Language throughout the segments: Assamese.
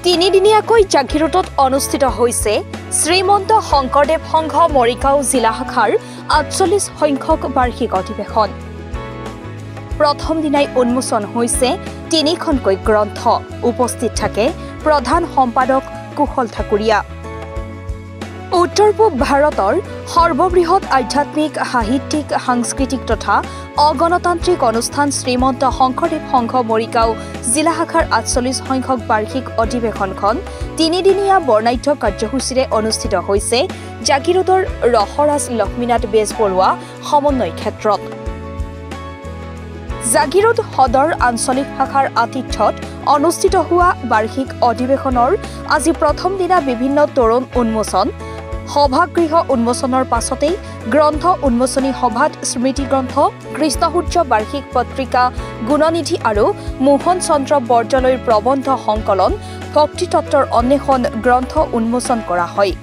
তিনিদিনীয়াকৈ জাগিৰোডত অনুষ্ঠিত হৈছে শ্ৰীমন্ত শংকৰদেৱ সংঘ মৰিগাঁও জিলা শাখাৰ ৪৮ সংখ্যক বাৰ্ষিক অধিৱেশন। প্ৰথম দিনাই উন্মোচন হৈছে ৩খনকৈ গ্ৰন্থ। উপস্থিত থাকে প্ৰধান সম্পাদক কুশল ঠাকুৰীয়া। উত্তৰ পূব ভাৰতৰ সৰ্ববৃহৎ আধ্যাত্মিক, সাহিত্যিক, সাংস্কৃতিক তথা অগণতান্ত্ৰিক অনুষ্ঠান শ্ৰীমন্ত শংকৰদেৱ সংঘ মৰিগাঁও জিলা শাখাৰ ৪৮ সংখ্যক বাৰ্ষিক অধিৱেশনখন তিনিদিনীয়া বৰ্ণাঢ্য কাৰ্যসূচীৰে অনুষ্ঠিত হৈছে জাগিৰোডৰ ৰসৰাজ লক্ষ্মীনাথ বেজবৰুৱা সমন্বয় ক্ষেত্ৰত। জাগিৰোড সদৰ আঞ্চলিক শাখাৰ আতিথ্যত অনুষ্ঠিত হোৱা বাৰ্ষিক অধিৱেশনৰ আজি প্ৰথম দিনা বিভিন্ন তৰুণ উন্মোচন, সভাগৃহ উন্মোচনৰ পাছতেই গ্ৰন্থ উন্মোচনী সভাত স্মৃতি গ্ৰন্থ, কৃষ্ণসূৰ্য বাৰ্ষিক পত্ৰিকা, গুণনিধি আৰু মোহন চন্দ্ৰ বৰদলৈৰ প্ৰবন্ধ সংকলন, ভক্তিতত্বৰ অন্বেষণ গ্ৰন্থ উন্মোচন কৰা হয়।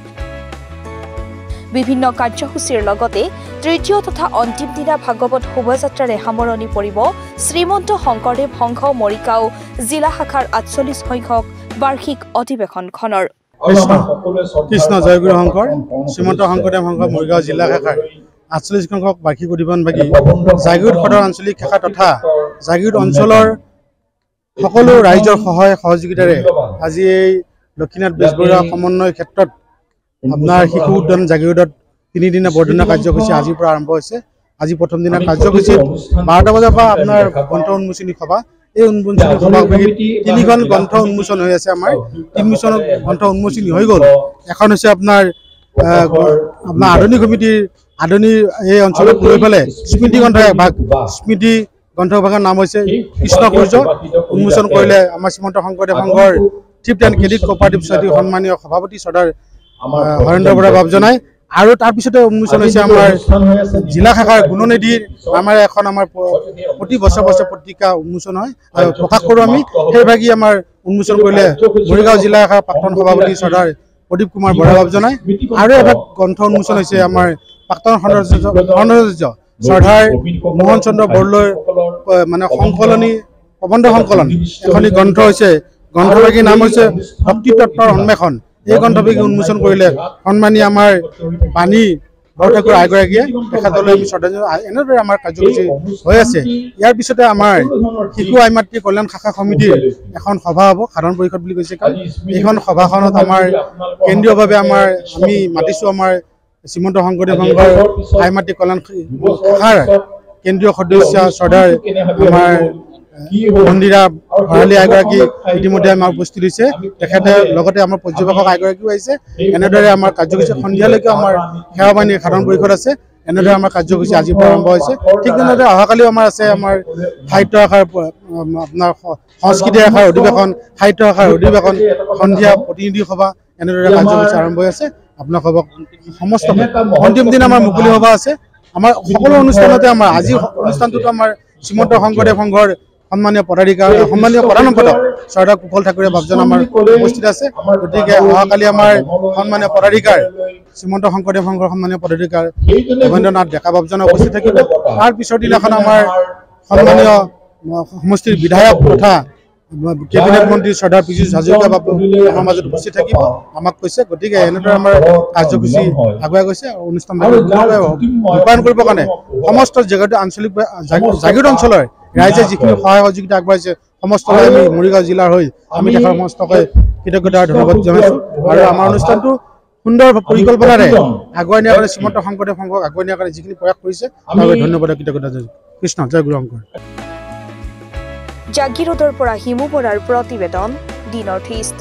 বিভিন্ন কাৰ্যসূচীৰ লগতে তৃতীয় তথা অন্তিম দিনা ভাগৱত শোভাযাত্ৰাৰে সামৰণি পৰিব শ্ৰীমন্ত শংকৰদেৱ সংঘ মৰিগাঁও জিলা শাখাৰ ৪৮ সংখ্যক বাৰ্ষিক অধিৱেশনখনৰ। কৃষ্ণ জয়গুৰু শংকৰ শ্ৰীমন্ত শংকৰদেৱ সংঘ মৰিগাঁও জিলা শাখাৰ ৪৮ সংখ্যক বাৰ্ষিক অধিৱেশনভাগী জাগিৰোড সদৰ আঞ্চলিক শাখা তথা জাগিৰোড অঞ্চলৰ সকলো ৰাইজৰ সহায় সহযোগিতাৰে আজি এই লক্ষ্মীনাথ বেজবৰুৱা সমন্বয় ক্ষেত্ৰত আপোনাৰ শিশু উদ্যান জাগিৰোডত তিনিদিনীয়া বৰদিনীয়া কাৰ্যসূচী আজিৰ পৰা আৰম্ভ হৈছে। আজি প্ৰথম দিনা কাৰ্যসূচীত ১২টা বজাৰ পৰা আপোনাৰ গ্ৰন্থ উন্মোচনী সভা, এই উন্মোচনী সভাগুলিত ৩খন গ্ৰন্থ উন্মোচন হৈ আছে। আমাৰ ৩খন গ্ৰন্থ উন্মোচনী হৈ গ'ল। এখন হৈছে আপোনাৰ আধুনিক সমিতিৰ আধুনিক এই অঞ্চলত লৈ পেলাই স্মৃতি গ্ৰন্থ এভাগ, স্মৃতি গ্ৰন্থ বিভাগৰ নাম হৈছে কৃষ্ণসূৰ্য, উন্মোচন কৰিলে আমাৰ শ্ৰীমন্ত শংকৰদেৱ সংঘৰ থ্ৰিফ্ট এণ্ড ক্ৰেডিট কোঅপাৰেটিভ ছ'চাইটিৰ সন্মানীয় সভাপতি চৰ্দাৰ হৰেন্দ্ৰ বৰা বাবজনাই। আৰু তাৰপিছতে উন্মোচন হৈছে আমাৰ জিলা শাখাৰ গুণনিধিৰ আমাৰ এখন প্ৰতি বছৰ পত্ৰিকা উন্মোচন হয় প্ৰকাশ কৰোঁ আমি। সেইভাগী আমাৰ উন্মোচন কৰিলে মৰিগাঁও জিলা শাখাৰ প্ৰাক্তন সভাপতি চৰ্দাৰ প্ৰদীপ কুমাৰ বৰা বাবজনাই। আৰু এটা গ্ৰন্থ উন্মোচন হৈছে আমাৰ প্ৰাক্তন সৌন্দৰ্য চৰ্দাৰ মোহন চন্দ্ৰ বৰদলৈৰ সংকলনী প্ৰবন্ধ সংকলন এখনি গ্ৰন্থ হৈছে। গ্ৰন্থভাগীৰ নাম হৈছে ভক্তিতত্বৰ অন্বেষণ। এই গ্ৰন্থভাগী উন্মোচন কৰিলে সন্মানী আমাৰ বাণী বৰঠাকুৰ আইগৰাকীয়ে, তেখেতলৈ আমি শ্ৰদ্ধাঞ্জলি। এনেদৰে আমাৰ কাৰ্যসূচী হৈ আছে। ইয়াৰ পিছতে আমাৰ শিশু আই মাতৃ কল্যাণ শাখা সমিতিৰ এখন সভা হ'ব, সাধাৰণ পৰিষদ বুলি কৈছে। এইখন সভাখনত আমাৰ কেন্দ্ৰীয়ভাৱে আমি মাতিছোঁ আমাৰ শ্ৰীমন্ত শংকৰদেৱ সংঘৰ আই মাতৃ কল্যাণ শাখাৰ কেন্দ্ৰীয় সদস্য চৰ্দাৰ আমাৰ মন্দিৰা ভৰালী আইগৰাকী ইতিমধ্যে আমাৰ উপস্থিত হৈছে। তেখেতে লগতে আমাৰ পৰ্যবেক্ষক আইগৰাকীও আহিছে। এনেদৰে আমাৰ কাৰ্যসূচী সন্ধিয়ালৈকে আমাৰ সেৱাবাহিনীৰ সাধাৰণ পৰিষদ আছে। এনেদৰে আমাৰ কাৰ্যসূচী আজিৰ পৰা আৰম্ভ হৈছে। ঠিক তেনেদৰে অহাকালিও আমাৰ আছে আমাৰ সাহিত্য শাখাৰ আপোনাৰ সংস্কৃতি শাখাৰ অধিৱেশন, সাহিত্য শাখাৰ অধিৱেশন, সন্ধিয়া প্ৰতিনিধি সভা, এনেদৰে কাৰ্যসূচী আৰম্ভ হৈ আছে। আপোনালোকক সমস্ত অন্তিম দিন আমাৰ মুকলি সভা আছে। আমাৰ সকলো অনুষ্ঠানতে আমাৰ আজিৰ অনুষ্ঠানটোতো আমাৰ শ্ৰীমন্ত শংকৰদেৱ সংঘৰ সন্মানীয় প্ৰধান সম্পাদক চৰ্দাৰ কুশল ঠাকুৰীয়া বাবজন আমাৰ উপস্থিত আছে। গতিকে অহাকালি আমাৰ সন্মানীয় পদাধিকাৰ শ্ৰীমন্ত শংকৰদেৱ সংঘৰ সন্মানীয় পদাধিকাৰ দেৱেন্দ্ৰনাথ ডেকা বাবজন উপস্থিত থাকিব। তাৰ পিছৰ দিনাখন আমাৰ সন্মানীয় সমষ্টিৰ বিধায়ক তথা কেবিনেট মন্ত্ৰী চৰ্দাৰ পীযুষ হাজৰিকা বাবু আমাৰ মাজত উপস্থিত থাকিব, আমাক কৈছে। গতিকে এনেদৰে আমাৰ কাৰ্যসূচী আগুৱাই গৈছে। অনুষ্ঠান ৰূপায়ণ কৰিবৰ কাৰণে সমস্ত জাগিৰোড অঞ্চলৰ ৰাইজে যিখিনি সহায় সহযোগিতা আগবঢ়াইছে, সমস্তলৈ আমি মৰিগাঁও জিলাৰ হৈ আমি তেখেতৰ সমস্তকে কৃতজ্ঞতা আৰু ধন্যবাদ জনাইছোঁ। আৰু আমাৰ অনুষ্ঠানটো সুন্দৰ পৰিকল্পনাৰে আগুৱাই নিয়াৰ কাৰণে শ্ৰীমন্ত শংকৰদেৱ সংঘক আগুৱাই নিয়াৰ কাৰণে যিখিনি প্ৰয়াস কৰিছে তাৰ বাবে ধন্যবাদ আৰু কৃতজ্ঞতা জনাইছোঁ। কৃষ্ণ জয় গুৰু শংকৰ। জাগিৰোডৰ পৰা হিমু বৰাৰ প্ৰতিবেদন, দি নৰ্থ ইষ্ট।